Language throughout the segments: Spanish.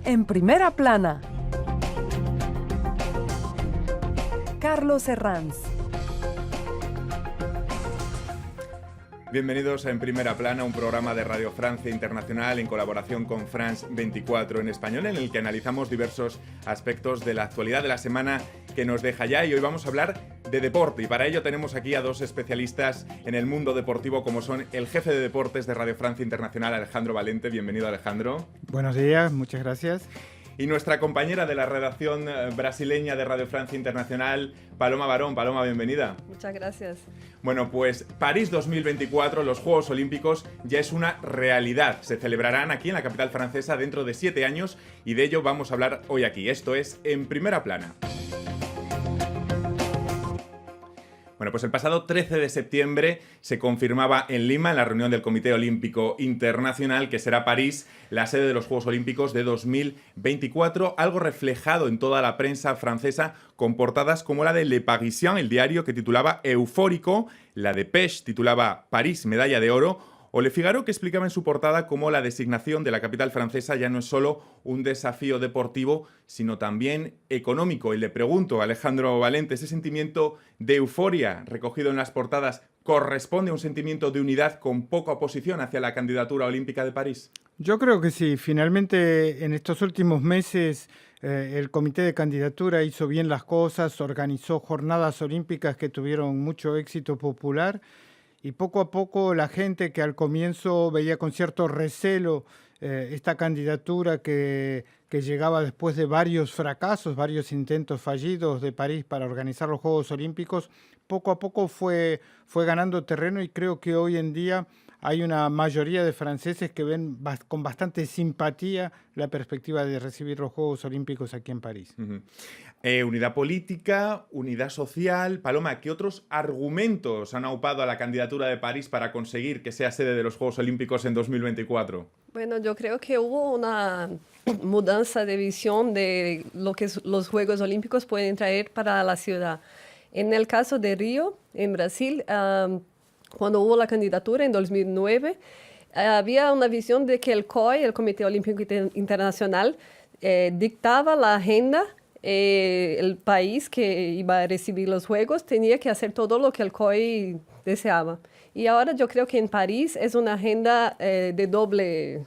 En primera plana, Carlos Herranz. Bienvenidos a En Primera Plana, un programa de Radio Francia Internacional en colaboración con France 24 en español, en el que analizamos diversos aspectos de la actualidad de la semana que nos deja ya. Y hoy vamos a hablar de deporte, y para ello tenemos aquí a dos especialistas en el mundo deportivo, como son el jefe de deportes de Radio Francia Internacional, Alejandro Valente. Bienvenido, Alejandro. Buenos días, muchas gracias. Y nuestra compañera de la redacción brasileña de Radio Francia Internacional, Paloma Barón. Paloma, bienvenida. Muchas gracias. Bueno, pues París 2024, los Juegos Olímpicos, ya es una realidad. Se celebrarán aquí en la capital francesa dentro de 7 años y de ello vamos a hablar hoy aquí. Esto es En Primera Plana. Bueno, pues el pasado 13 de septiembre se confirmaba en Lima, en la reunión del Comité Olímpico Internacional, que será París la sede de los Juegos Olímpicos de 2024, algo reflejado en toda la prensa francesa con portadas como la de Le Parisien, el diario, que titulaba Eufórico, la de Pêche titulaba París, medalla de oro, o Le Figaro, que explicaba en su portada cómo la designación de la capital francesa ya no es solo un desafío deportivo, sino también económico. Y le pregunto a Alejandro Valente, ¿ese sentimiento de euforia recogido en las portadas corresponde a un sentimiento de unidad con poca oposición hacia la candidatura olímpica de París? Yo creo que sí. Finalmente, en estos últimos meses, el comité de candidatura hizo bien las cosas, organizó jornadas olímpicas que tuvieron mucho éxito popular. Y poco a poco la gente que al comienzo veía con cierto recelo esta candidatura que llegaba después de varios fracasos, varios intentos fallidos de París para organizar los Juegos Olímpicos, poco a poco fue ganando terreno, y creo que hoy en día hay una mayoría de franceses que ven con bastante simpatía la perspectiva de recibir los Juegos Olímpicos aquí en París. Uh-huh. Unidad política, unidad social. Paloma, ¿qué otros argumentos han aupado a la candidatura de París para conseguir que sea sede de los Juegos Olímpicos en 2024? Bueno, yo creo que hubo una mudanza de visión de lo que los Juegos Olímpicos pueden traer para la ciudad. En el caso de Río, en Brasil, cuando hubo la candidatura en 2009, había una visión de que el COI, el Comité Olímpico Internacional, dictaba la agenda. El país que iba a recibir los Juegos tenía que hacer todo lo que el COI deseaba. Y ahora yo creo que en París es una agenda de doble.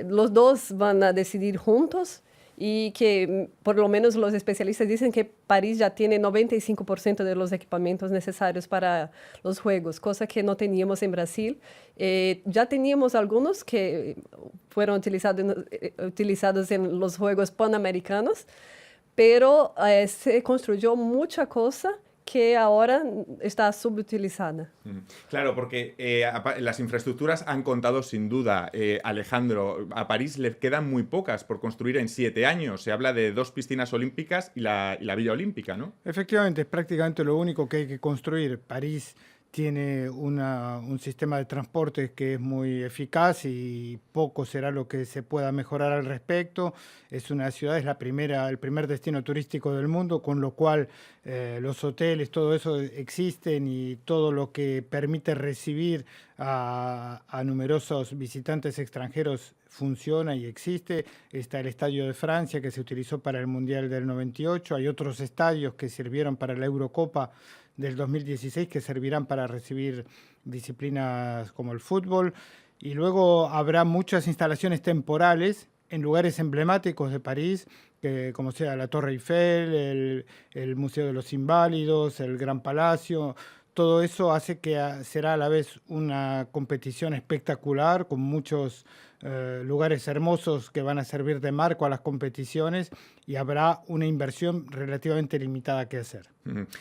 Los dos van a decidir juntos, y que por lo menos los especialistas dicen que París ya tiene 95% de los equipamientos necesarios para los Juegos, cosa que no teníamos en Brasil. Ya teníamos algunos que fueron utilizados en los Juegos Panamericanos, pero se construyó mucha cosa que ahora está subutilizada. Claro, porque las infraestructuras han contado sin duda. Alejandro, a París le quedan muy pocas por construir en 7 años. Se habla de 2 piscinas olímpicas y la Villa Olímpica, ¿no? Efectivamente, es prácticamente lo único que hay que construir. París tiene un sistema de transporte que es muy eficaz y poco será lo que se pueda mejorar al respecto. Es una ciudad, es el primer destino turístico del mundo, con lo cual los hoteles, todo eso existen, y todo lo que permite recibir a numerosos visitantes extranjeros funciona y existe. Está el Estadio de Francia, que se utilizó para el Mundial del 98. Hay otros estadios que sirvieron para la Eurocopa del 2016 que servirán para recibir disciplinas como el fútbol, y luego habrá muchas instalaciones temporales en lugares emblemáticos de París, como sea la Torre Eiffel, el Museo de los Inválidos, el Gran Palacio. Todo eso hace que será a la vez una competición espectacular, con muchos lugares hermosos que van a servir de marco a las competiciones, y habrá una inversión relativamente limitada que hacer.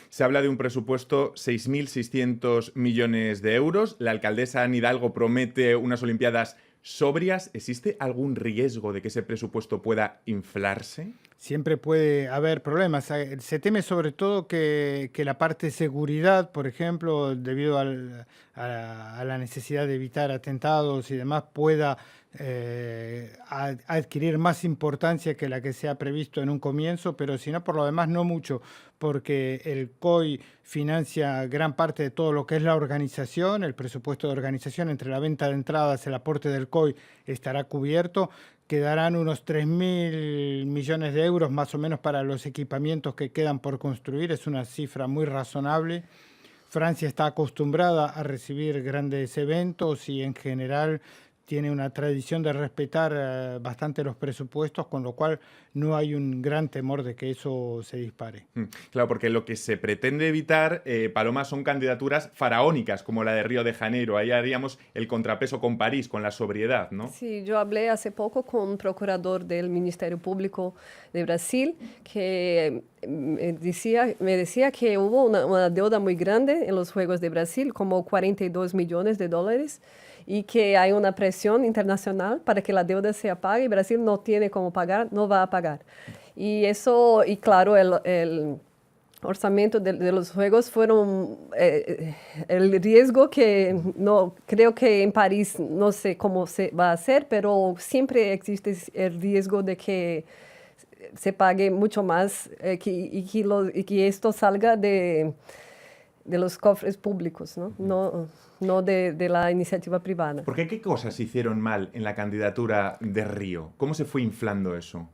Se habla de un presupuesto 6.600 millones de euros. La alcaldesa Anne Hidalgo promete unas Olimpiadas sobrias. ¿Existe algún riesgo de que ese presupuesto pueda inflarse? Siempre puede haber problemas. Se teme sobre todo que la parte de seguridad, por ejemplo, debido a la necesidad de evitar atentados y demás, pueda adquirir más importancia que la que se ha previsto en un comienzo, pero si no, por lo demás no mucho, porque el COI financia gran parte de todo lo que es la organización. El presupuesto de organización, entre la venta de entradas, el aporte del COI, estará cubierto. quedarán unos 3.000 millones de euros más o menos para los equipamientos que quedan por construir. Es una cifra muy razonable. Francia está acostumbrada a recibir grandes eventos y en general tiene una tradición de respetar bastante los presupuestos, con lo cual no hay un gran temor de que eso se dispare. Claro, porque lo que se pretende evitar, Paloma, son candidaturas faraónicas, como la de Río de Janeiro. Ahí haríamos el contrapeso con París, con la sobriedad, ¿no? Sí, yo hablé hace poco con un procurador del Ministerio Público de Brasil que me decía que hubo una deuda muy grande en los Juegos de Brasil, como 42 millones de dólares, y que hay una presión internacional para que la deuda se pague y Brasil no tiene cómo pagar, no va a pagar. Y eso, y claro, el orçamento de los Juegos fueron el riesgo que no creo que en París no sé cómo se va a hacer, pero siempre existe el riesgo de que se pague mucho más y que esto salga de los cofres públicos, ¿no? No de la iniciativa privada. ¿Por qué cosas se hicieron mal en la candidatura de Río? ¿Cómo se fue inflando eso?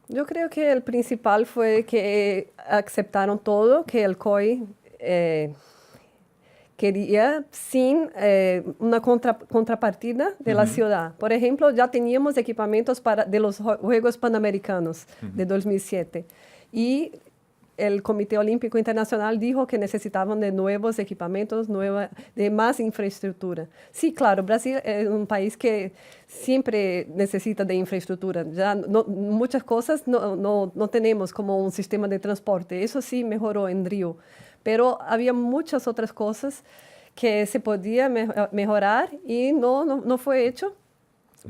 Yo creo que el principal fue que aceptaron todo, que el COI quería sin una contrapartida de la ciudad. Por ejemplo, ya teníamos equipamientos de los Juegos Panamericanos de 2007 y el Comité Olímpico Internacional dijo que necesitaban de nuevos equipamientos, de más infraestructura. Sí, claro, Brasil es un país que siempre necesita de infraestructura. Ya muchas cosas no tenemos como un sistema de transporte. Eso sí mejoró en Río. Pero había muchas otras cosas que se podía mejorar y no fue hecho.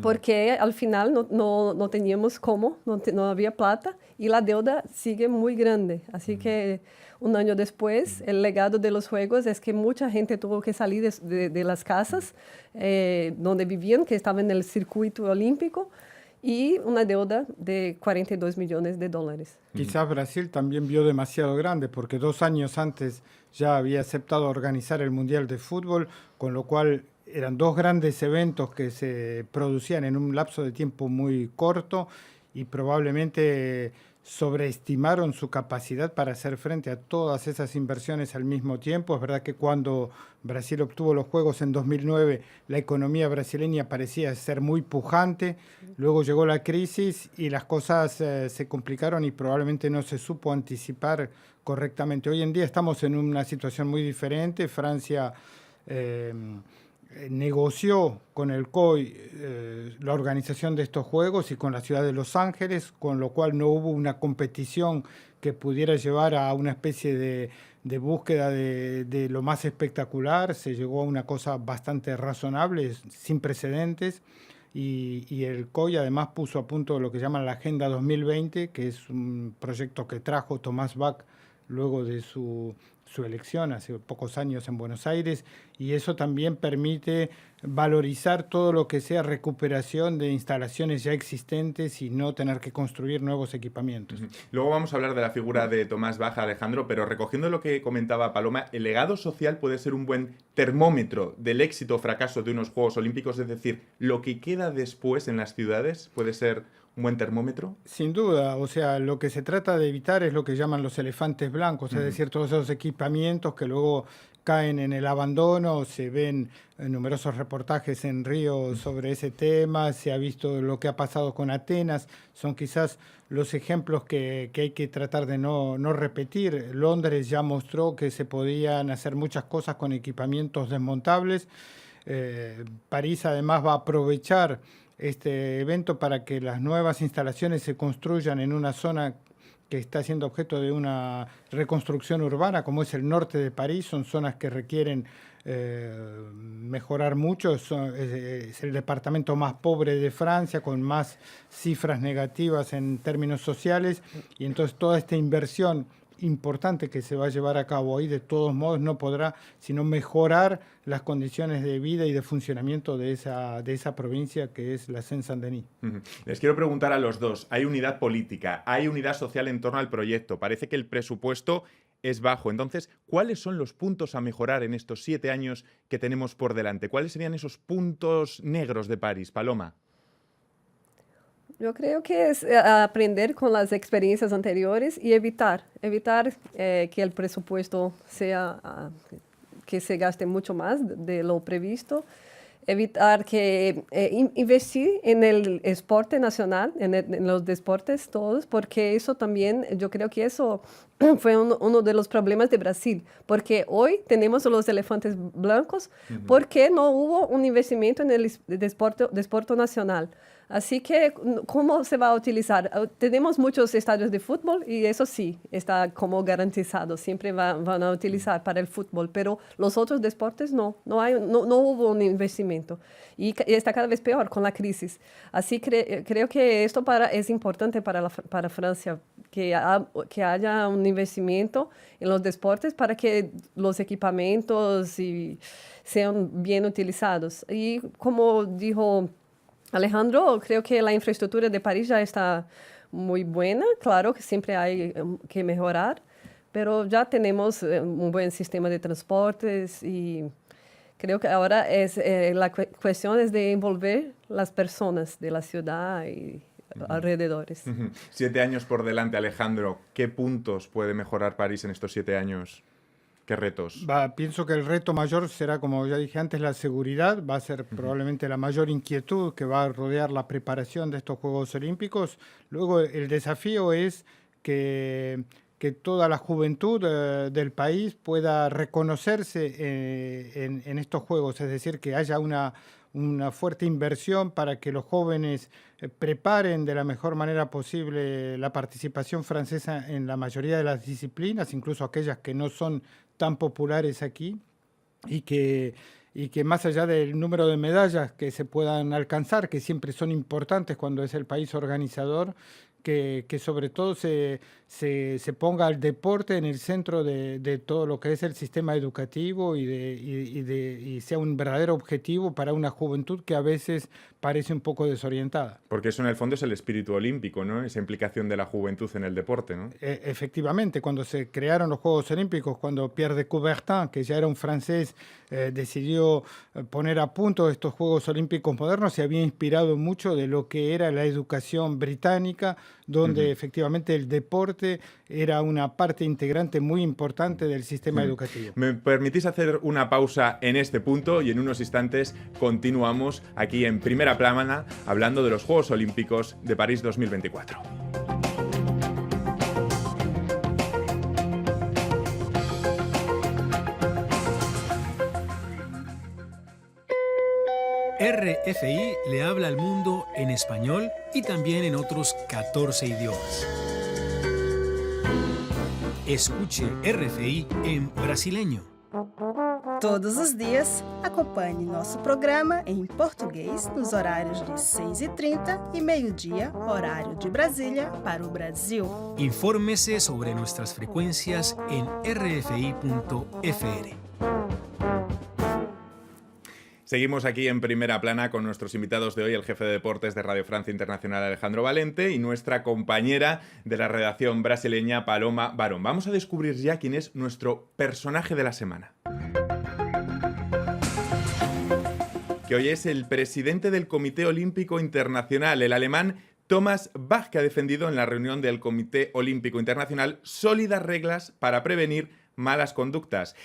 Porque al final no teníamos cómo, no había plata y la deuda sigue muy grande. Así que un año después, el legado de los Juegos es que mucha gente tuvo que salir de las casas donde vivían, que estaban en el circuito olímpico, y una deuda de 42 millones de dólares. Quizás Brasil también vio demasiado grande, porque 2 años antes ya había aceptado organizar el Mundial de Fútbol, con lo cual eran 2 grandes eventos que se producían en un lapso de tiempo muy corto y probablemente sobreestimaron su capacidad para hacer frente a todas esas inversiones al mismo tiempo. Es verdad que cuando Brasil obtuvo los Juegos en 2009, la economía brasileña parecía ser muy pujante. Luego llegó la crisis y las cosas se complicaron y probablemente no se supo anticipar correctamente. Hoy en día estamos en una situación muy diferente. Francia negoció con el COI la organización de estos Juegos y con la ciudad de Los Ángeles, con lo cual no hubo una competición que pudiera llevar a una especie de búsqueda de lo más espectacular. Se llegó a una cosa bastante razonable, sin precedentes, y el COI además puso a punto lo que llaman la Agenda 2020, que es un proyecto que trajo Tomás Bach luego de su elección hace pocos años en Buenos Aires, y eso también permite valorizar todo lo que sea recuperación de instalaciones ya existentes y no tener que construir nuevos equipamientos. Luego vamos a hablar de la figura de Tomás Bach, Alejandro, pero recogiendo lo que comentaba Paloma, el legado social puede ser un buen termómetro del éxito o fracaso de unos Juegos Olímpicos, es decir, lo que queda después en las ciudades puede ser un buen termómetro. Sin duda, o sea, lo que se trata de evitar es lo que llaman los elefantes blancos, es decir, todos esos equipamientos que luego caen en el abandono. Se ven numerosos reportajes en Río sobre ese tema, se ha visto lo que ha pasado con Atenas, son quizás los ejemplos que hay que tratar de no repetir. Londres ya mostró que se podían hacer muchas cosas con equipamientos desmontables. París además va a aprovechar este evento para que las nuevas instalaciones se construyan en una zona que está siendo objeto de una reconstrucción urbana, como es el norte de París. Son zonas que requieren mejorar mucho. Es el departamento más pobre de Francia, con más cifras negativas en términos sociales, y entonces toda esta inversión importante que se va a llevar a cabo ahí, de todos modos, no podrá sino mejorar las condiciones de vida y de funcionamiento de esa provincia que es la Seine-Saint-Denis. Les quiero preguntar a los dos, hay unidad política, hay unidad social en torno al proyecto, parece que el presupuesto es bajo. Entonces, ¿cuáles son los puntos a mejorar en estos 7 años que tenemos por delante? ¿Cuáles serían esos puntos negros de París, Paloma? Yo creo que es aprender con las experiencias anteriores y evitar que el presupuesto sea, que se gaste mucho más de lo previsto, evitar que investir en el deporte nacional, en los deportes todos, porque eso también, yo creo que eso fue uno de los problemas de Brasil, porque hoy tenemos los elefantes blancos porque no hubo un investimento en el deporte nacional. Así que, ¿cómo se va a utilizar? Tenemos muchos estadios de fútbol y eso sí, está como garantizado, siempre van a utilizar para el fútbol, pero los otros deportes no hubo un investimento y está cada vez peor con la crisis. Así que creo que esto es importante para Francia, que haya un investimento en los deportes para que los equipamientos sean bien utilizados. Y como dijo Alejandro, creo que la infraestructura de París ya está muy buena. Claro que siempre hay que mejorar, pero ya tenemos un buen sistema de transportes y creo que ahora la cuestión es de envolver las personas de la ciudad y alrededores. 7 años por delante, Alejandro. ¿Qué puntos puede mejorar París en estos 7 años? ¿Qué retos? Pienso que el reto mayor será, como ya dije antes, la seguridad. Va a ser probablemente la mayor inquietud que va a rodear la preparación de estos Juegos Olímpicos. Luego el desafío es que toda la juventud del país pueda reconocerse en estos Juegos, es decir, que haya una fuerte inversión para que los jóvenes preparen de la mejor manera posible la participación francesa en la mayoría de las disciplinas, incluso aquellas que no son tan populares aquí, y que más allá del número de medallas que se puedan alcanzar, que siempre son importantes cuando es el país organizador, que sobre todo se ponga el deporte en el centro de todo lo que es el sistema educativo y sea un verdadero objetivo para una juventud que a veces parece un poco desorientada. Porque eso en el fondo es el espíritu olímpico, ¿no? Esa implicación de la juventud en el deporte, ¿no? Efectivamente, cuando se crearon los Juegos Olímpicos, cuando Pierre de Coubertin, que ya era un francés, decidió poner a punto estos Juegos Olímpicos modernos, se había inspirado mucho de lo que era la educación británica, donde efectivamente el deporte era una parte integrante muy importante del sistema educativo. ¿Me permitís hacer una pausa en este punto y en unos instantes continuamos aquí en Primera Plana hablando de los Juegos Olímpicos de París 2024? RFI le habla al mundo en español y también en otros 14 idiomas. Escuche RFI em brasileño. Todos os dias, acompanhe nosso programa em português nos horários de 6h30 e meio-dia, horário de Brasília, para o Brasil. Infórmese sobre nuestras frecuencias en rfi.fr. Seguimos aquí en Primera Plana con nuestros invitados de hoy, el jefe de deportes de Radio Francia Internacional, Alejandro Valente, y nuestra compañera de la redacción brasileña, Paloma Barón. Vamos a descubrir ya quién es nuestro personaje de la semana. Que hoy es el presidente del Comité Olímpico Internacional, el alemán Thomas Bach, que ha defendido en la reunión del Comité Olímpico Internacional sólidas reglas para prevenir malas conductas.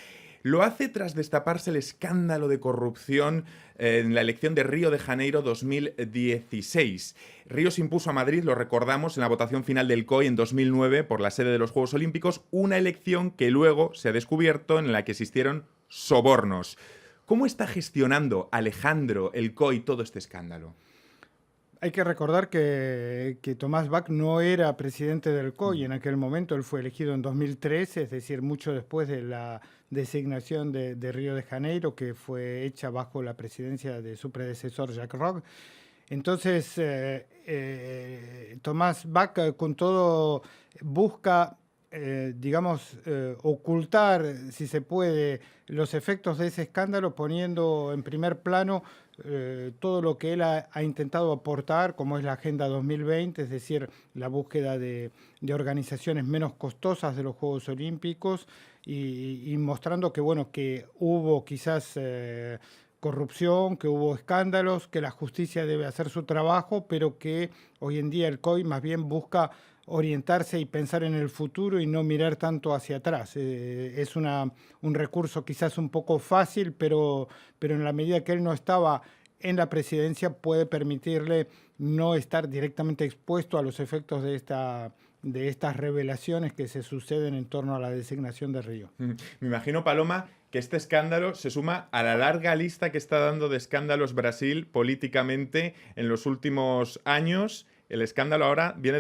Lo hace tras destaparse el escándalo de corrupción en la elección de Río de Janeiro 2016. Río se impuso a Madrid, lo recordamos, en la votación final del COI en 2009 por la sede de los Juegos Olímpicos, una elección que luego se ha descubierto en la que existieron sobornos. ¿Cómo está gestionando Alejandro el COI todo este escándalo? Hay que recordar que Thomas Bach no era presidente del COI en aquel momento. Él fue elegido en 2013, es decir, mucho después de la designación de Río de Janeiro, que fue hecha bajo la presidencia de su predecesor Jacques Rogge. Entonces, Thomas Bach con todo busca, ocultar, si se puede, los efectos de ese escándalo, poniendo en primer plano todo lo que él ha intentado aportar, como es la Agenda 2020, es decir, la búsqueda de organizaciones menos costosas de los Juegos Olímpicos y mostrando que, bueno, que hubo quizás corrupción, que hubo escándalos, que la justicia debe hacer su trabajo, pero que hoy en día el COI más bien busca orientarse y pensar en el futuro y no mirar tanto hacia atrás. Es un recurso quizás un poco fácil, pero en la medida que él no estaba en la presidencia puede permitirle no estar directamente expuesto a los efectos de estas revelaciones que se suceden en torno a la designación de Río. Me imagino, Paloma, que este escándalo se suma a la larga lista que está dando de escándalos Brasil políticamente en los últimos años. El escándalo ahora viene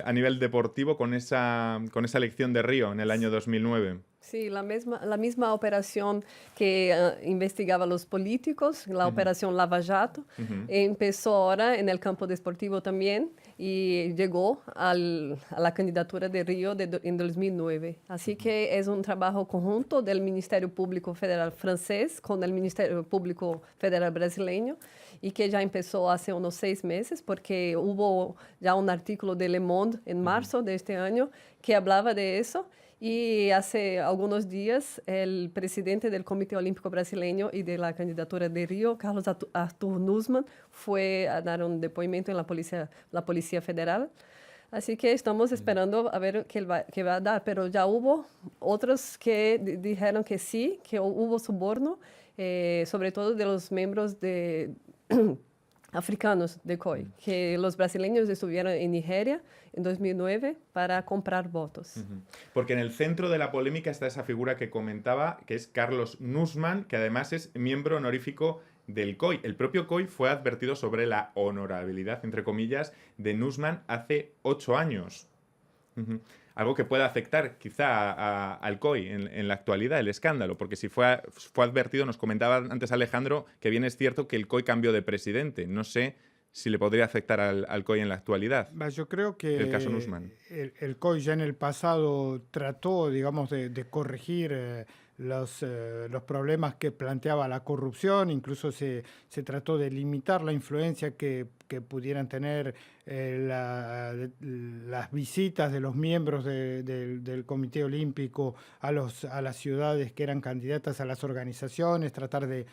a nivel deportivo con esa elección de Río en el año 2009. Sí, la misma operación que investigaba a los políticos, la operación Lava Jato, empezó ahora en el campo deportivo también y llegó a la candidatura de Río en 2009. Así que es un trabajo conjunto del Ministerio Público Federal francés con el Ministerio Público Federal brasileño y que ya empezó hace unos 6 meses porque hubo ya un artículo de Le Monde en marzo de este año que hablaba de eso. Y hace algunos días el presidente del Comité Olímpico Brasileño y de la candidatura de Río, Carlos Arthur Nussmann, fue a dar un depoimento en la Policía Federal. Así que estamos esperando a ver qué va a dar, pero ya hubo otros que dijeron que sí, que hubo soborno, sobre todo de los miembros de africanos de COI, que los brasileños estuvieron en Nigeria en 2009 para comprar votos. Porque en el centro de la polémica está esa figura que comentaba, que es Carlos Nussmann, que además es miembro honorífico del COI. El propio COI fue advertido sobre la honorabilidad, entre comillas, de Nussmann hace 8 años. Algo que pueda afectar quizá al COI en la actualidad, el escándalo, porque si fue advertido, nos comentaba antes Alejandro, que bien es cierto que el COI cambió de presidente. No sé si le podría afectar al COI en la actualidad. Yo creo que el caso Nussmann. El COI ya en el pasado trató, digamos, de corregir los problemas que planteaba la corrupción, incluso se trató de limitar la influencia que pudieran tener las visitas de los miembros del Comité Olímpico a las ciudades que eran candidatas a las organizaciones, tratar de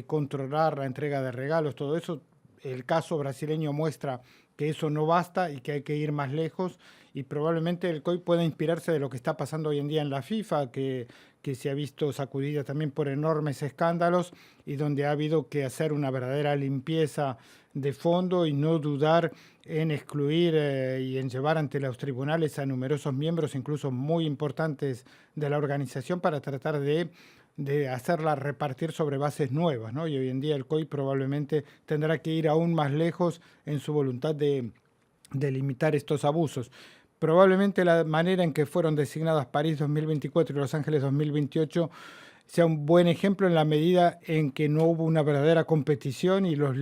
controlar la entrega de regalos, todo eso. El caso brasileño muestra que eso no basta y que hay que ir más lejos, y probablemente el COI pueda inspirarse de lo que está pasando hoy en día en la FIFA, que se ha visto sacudida también por enormes escándalos y donde ha habido que hacer una verdadera limpieza de fondo y no dudar en excluir y en llevar ante los tribunales a numerosos miembros, incluso muy importantes de la organización, para tratar de hacerla repartir sobre bases nuevas, ¿no? Y hoy en día el COI probablemente tendrá que ir aún más lejos en su voluntad de limitar estos abusos. Probablemente la manera en que fueron designadas París 2024 y Los Ángeles 2028 sea un buen ejemplo en la medida en que no hubo una verdadera competición y los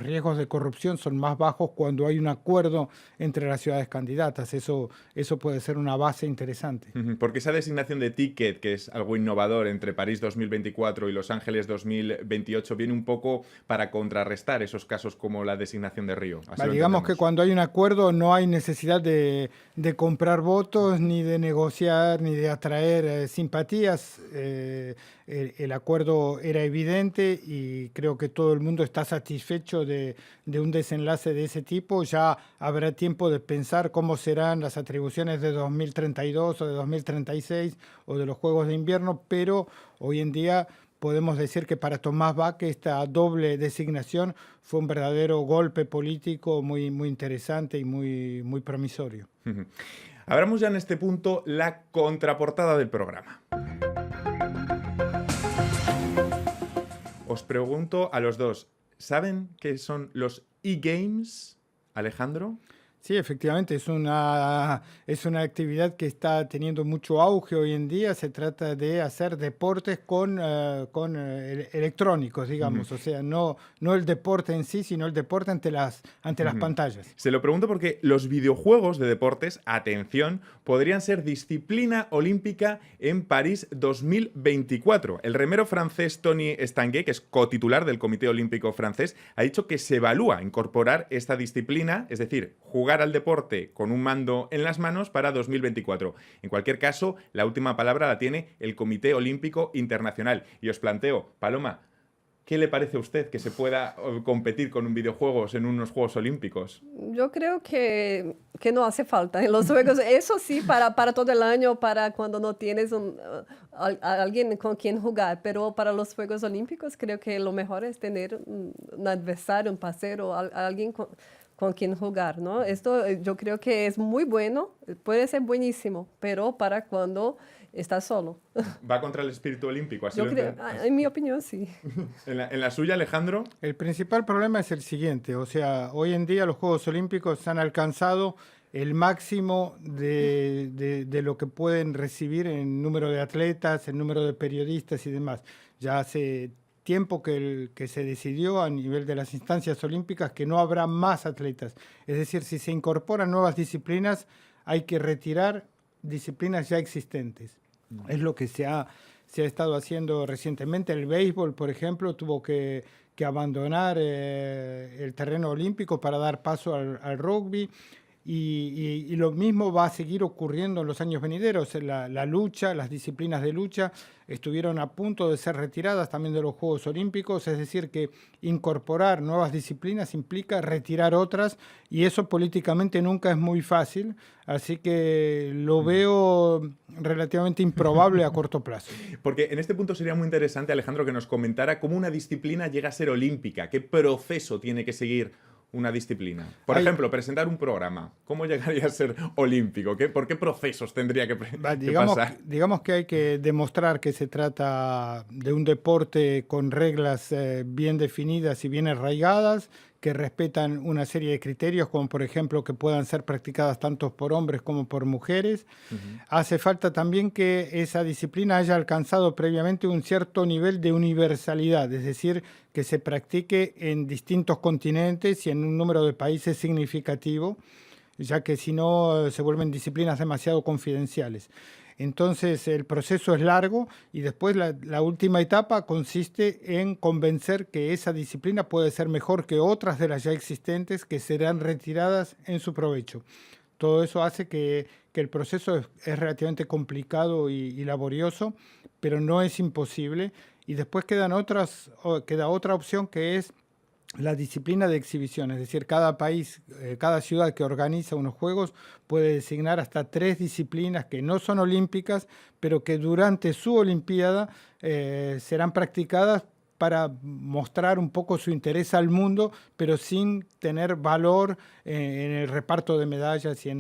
riesgos de corrupción son más bajos cuando hay un acuerdo entre las ciudades candidatas. Eso puede ser una base interesante. Porque esa designación de ticket, que es algo innovador entre París 2024 y Los Ángeles 2028, viene un poco para contrarrestar esos casos como la designación de Río. Digamos que cuando hay un acuerdo no hay necesidad de comprar votos, ni de negociar, ni de atraer simpatías. El acuerdo era evidente y creo que todo el mundo está satisfecho de un desenlace de ese tipo. Ya habrá tiempo de pensar cómo serán las atribuciones de 2032 o de 2036 o de los Juegos de Invierno, pero hoy en día podemos decir que para Tomás Bach esta doble designación fue un verdadero golpe político muy, muy interesante y muy, muy promisorio. Abramos ya en este punto la contraportada del programa. Os pregunto a los dos, ¿saben qué son los e-games, Alejandro? Sí, efectivamente, es una actividad que está teniendo mucho auge hoy en día. Se trata de hacer deportes con electrónicos, digamos. O sea, no el deporte en sí, sino el deporte ante las pantallas. Se lo pregunto porque los videojuegos de deportes, atención, podrían ser disciplina olímpica en París 2024. El remero francés Tony Estanguet, que es cotitular del Comité Olímpico francés, ha dicho que se evalúa incorporar esta disciplina, es decir, jugar al deporte con un mando en las manos para 2024. En cualquier caso, la última palabra la tiene el Comité Olímpico Internacional. Y os planteo, Paloma, ¿Qué le parece a usted que se pueda competir con videojuegos en unos Juegos Olímpicos? Yo creo que no hace falta en los Juegos. Eso sí, para todo el año, para cuando no tienes alguien con quien jugar. Pero para los Juegos Olímpicos creo que lo mejor es tener un adversario, un parcero, alguien con quien jugar, ¿no? Esto yo creo que es muy bueno, puede ser buenísimo, pero para cuando estás solo. ¿Va contra el espíritu olímpico? Así Yo creo, en mi opinión, sí. ¿En la suya, Alejandro? El principal problema es el siguiente, o sea, hoy en día los Juegos Olímpicos han alcanzado el máximo de lo que pueden recibir en número de atletas, en número de periodistas y demás. Ya hace tiempo que se decidió a nivel de las instancias olímpicas que no habrá más atletas. Es decir, si se incorporan nuevas disciplinas, hay que retirar disciplinas ya existentes. Es lo que se ha estado haciendo recientemente. El béisbol, por ejemplo, tuvo que abandonar el terreno olímpico para dar paso al rugby. Y lo mismo va a seguir ocurriendo en los años venideros. La lucha, las disciplinas de lucha estuvieron a punto de ser retiradas también de los Juegos Olímpicos, es decir, que incorporar nuevas disciplinas implica retirar otras y eso políticamente nunca es muy fácil, así que lo veo relativamente improbable a corto plazo. Porque en este punto sería muy interesante, Alejandro, que nos comentara cómo una disciplina llega a ser olímpica, qué proceso tiene que seguir una disciplina. Por ejemplo, presentar un programa. ¿Cómo llegaría a ser olímpico? ¿Por qué procesos tendría que pasar? Digamos que hay que demostrar que se trata de un deporte con reglas bien definidas y bien arraigadas, que respetan una serie de criterios, como por ejemplo que puedan ser practicadas tanto por hombres como por mujeres. Hace falta también que esa disciplina haya alcanzado previamente un cierto nivel de universalidad, es decir, que se practique en distintos continentes y en un número de países significativo, ya que si no se vuelven disciplinas demasiado confidenciales. Entonces el proceso es largo y después la última etapa consiste en convencer que esa disciplina puede ser mejor que otras de las ya existentes que serán retiradas en su provecho. Todo eso hace que el proceso es relativamente complicado y laborioso, pero no es imposible. Y después queda otra opción que es la disciplina de exhibición, es decir, cada país, cada ciudad que organiza unos juegos puede designar hasta 3 disciplinas que no son olímpicas, pero que durante su olimpiada serán practicadas para mostrar un poco su interés al mundo, pero sin tener valor en el reparto de medallas y en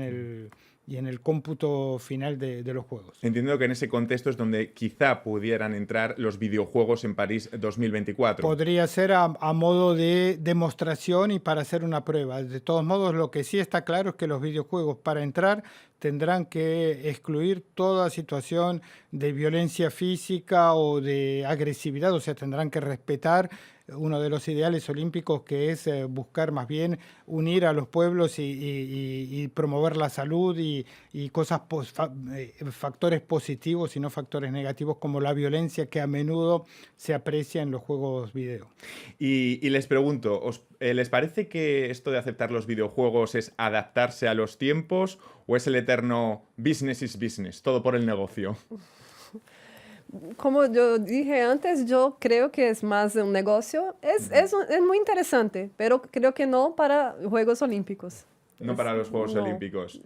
el cómputo final de los Juegos. Entiendo que en ese contexto es donde quizá pudieran entrar los videojuegos en París 2024. Podría ser a modo de demostración y para hacer una prueba. De todos modos, lo que sí está claro es que los videojuegos para entrar tendrán que excluir toda situación de violencia física o de agresividad, o sea, tendrán que respetar uno de los ideales olímpicos, que es buscar más bien unir a los pueblos y promover la salud y cosas factores positivos y no factores negativos como la violencia que a menudo se aprecia en los juegos video. Y les pregunto, ¿les parece que esto de aceptar los videojuegos es adaptarse a los tiempos o es el eterno business is business, todo por el negocio? Como yo dije antes, yo creo que es más un negocio. Es muy interesante, pero creo que no para Juegos Olímpicos. No para los Juegos Olímpicos.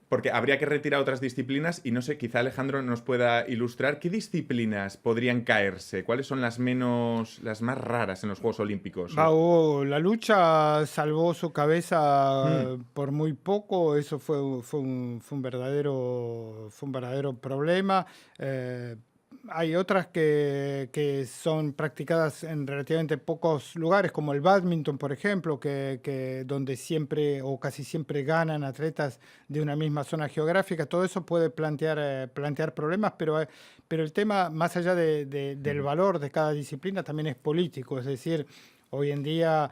Porque habría que retirar otras disciplinas y no sé, quizá Alejandro nos pueda ilustrar qué disciplinas podrían caerse, cuáles son las más raras en los Juegos Olímpicos. La lucha salvó su cabeza por muy poco, eso fue un verdadero problema. Hay otras que son practicadas en relativamente pocos lugares, como el bádminton, por ejemplo, que donde siempre o casi siempre ganan atletas de una misma zona geográfica. Todo eso puede plantear problemas, pero el tema, más allá del valor de cada disciplina, también es político. Es decir, hoy en día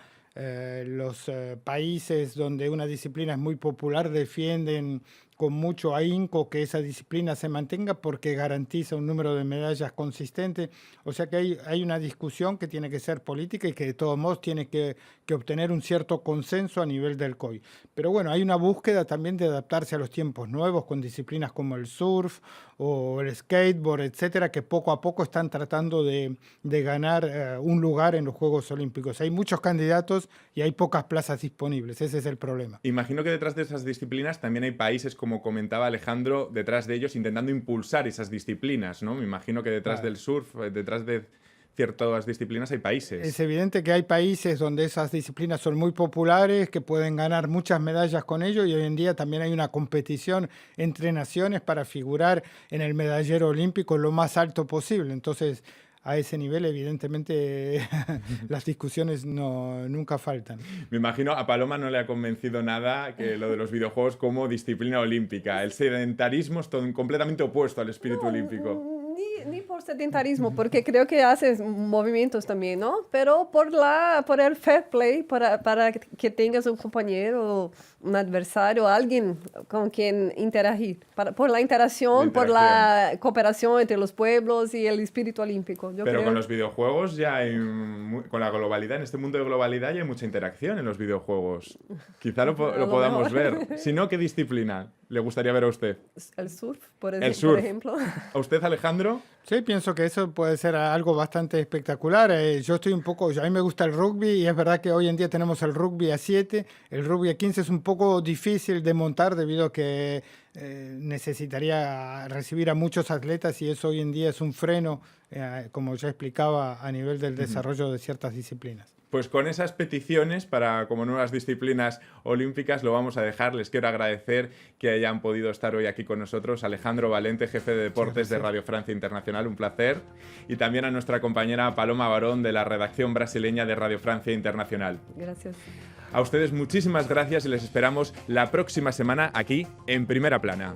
los países donde una disciplina es muy popular defienden con mucho ahínco que esa disciplina se mantenga porque garantiza un número de medallas consistente. O sea que hay una discusión que tiene que ser política y que de todos modos tiene que obtener un cierto consenso a nivel del COI. Pero bueno, hay una búsqueda también de adaptarse a los tiempos nuevos con disciplinas como el surf o el skateboard, etcétera, que poco a poco están tratando de ganar un lugar en los Juegos Olímpicos. Hay muchos candidatos y hay pocas plazas disponibles. Ese es el problema. Imagino que detrás de esas disciplinas también hay países, como comentaba Alejandro, detrás de ellos intentando impulsar esas disciplinas, ¿no? Me imagino que detrás del surf, detrás de ciertas disciplinas hay países. Es evidente que hay países donde esas disciplinas son muy populares, que pueden ganar muchas medallas con ello, y hoy en día también hay una competición entre naciones para figurar en el medallero olímpico lo más alto posible. Entonces, a ese nivel, evidentemente, las discusiones nunca faltan. Me imagino a Paloma no le ha convencido nada que lo de los videojuegos como disciplina olímpica. El sedentarismo es todo completamente opuesto al espíritu olímpico. Ni por sedentarismo, porque creo que haces movimientos también, ¿no? Pero por el fair play, para que tengas un compañero, un adversario, alguien con quien interagir. Por la interacción, por la cooperación entre los pueblos y el espíritu olímpico. Pero con los videojuegos ya hay, con la globalidad, en este mundo de globalidad ya hay mucha interacción en los videojuegos. Quizá lo podamos ver. Si no, ¿qué disciplina le gustaría ver a usted? El surf, por ejemplo. ¿A usted, Alejandro? Sí, pienso que eso puede ser algo bastante espectacular. A mí me gusta el rugby y es verdad que hoy en día tenemos el rugby a 7, el rugby a 15 es un poco difícil de montar debido a que necesitaría recibir a muchos atletas y eso hoy en día es un freno, como ya explicaba, a nivel del desarrollo de ciertas disciplinas. Pues con esas peticiones para como nuevas disciplinas olímpicas lo vamos a dejar. Les quiero agradecer que hayan podido estar hoy aquí con nosotros. Alejandro Valente, jefe de deportes de Radio Francia Internacional, un placer. Y también a nuestra compañera Paloma Barón de la redacción brasileña de Radio Francia Internacional. Gracias. A ustedes muchísimas gracias y les esperamos la próxima semana aquí en Primera Plana.